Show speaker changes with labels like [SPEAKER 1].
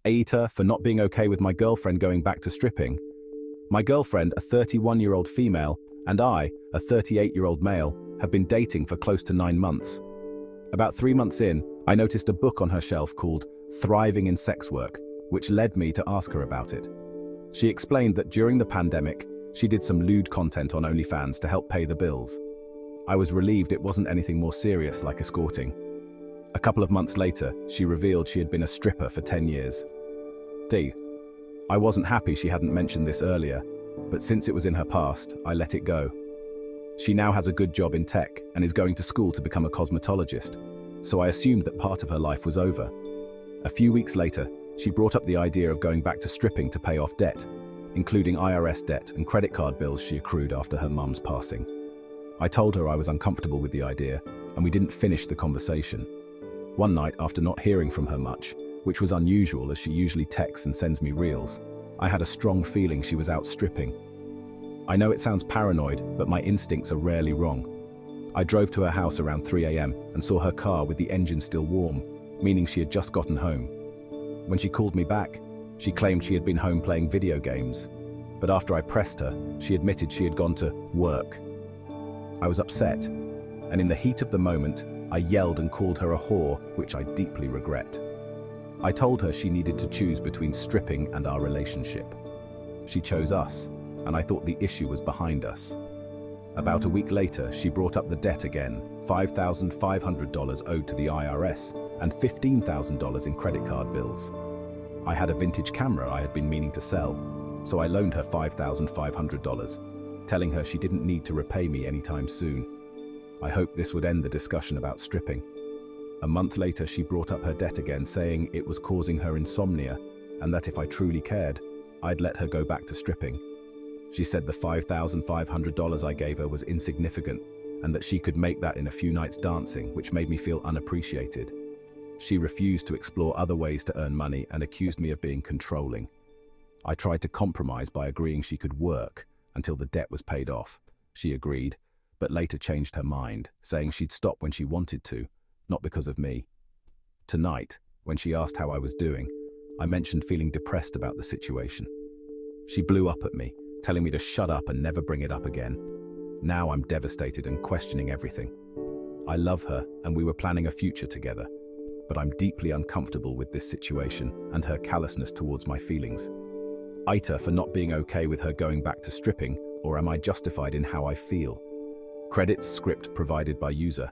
[SPEAKER 1] AITA for not being okay with my girlfriend going back to stripping. My girlfriend, a 31-year-old female, and I, a 38-year-old male, have been dating for close to 9 months. About 3 months in, I noticed a book on her shelf called Thriving in Sex Work, which led me to ask her about it. She explained that during the pandemic, she did some lewd content on OnlyFans to help pay the bills. I was relieved it wasn't anything more serious like escorting. A couple of months later, she revealed she had been a stripper for 10 years. I wasn't happy she hadn't mentioned this earlier, but since it was in her past, I let it go. She now has a good job in tech and is going to school to become a cosmetologist, so I assumed that part of her life was over. A few weeks later, she brought up the idea of going back to stripping to pay off debt, including IRS debt and credit card bills she accrued after her mum's passing. I told her I was uncomfortable with the idea, and we didn't finish the conversation. One night, after not hearing from her much, which was unusual as she usually texts and sends me reels, I had a strong feeling she was out stripping. I know it sounds paranoid, but my instincts are rarely wrong. I drove to her house around 3 a.m. and saw her car with the engine still warm, meaning she had just gotten home. When she called me back, she claimed she had been home playing video games, but after I pressed her, she admitted she had gone to work. I was upset, and in the heat of the moment, I yelled and called her a whore, which I deeply regret. I told her she needed to choose between stripping and our relationship. She chose us, and I thought the issue was behind us. About a week later, she brought up the debt again, $5,500 owed to the IRS, and $15,000 in credit card bills. I had a vintage camera I had been meaning to sell, so I loaned her $5,500, telling her she didn't need to repay me anytime soon. I hoped this would end the discussion about stripping. A month later, she brought up her debt again, saying it was causing her insomnia, and that if I truly cared, I'd let her go back to stripping. She said the $5,500 I gave her was insignificant, and that she could make that in a few nights dancing, which made me feel unappreciated. She refused to explore other ways to earn money and accused me of being controlling. I tried to compromise by agreeing she could work until the debt was paid off. She agreed, but later changed her mind, saying she'd stop when she wanted to, not because of me. Tonight, when she asked how I was doing, I mentioned feeling depressed about the situation. She blew up at me, telling me to shut up and never bring it up again. Now I'm devastated and questioning everything. I love her and we were planning a future together, but I'm deeply uncomfortable with this situation and her callousness towards my feelings. AITA for not being okay with her going back to stripping, or am I justified in how I feel? Credits script provided by user.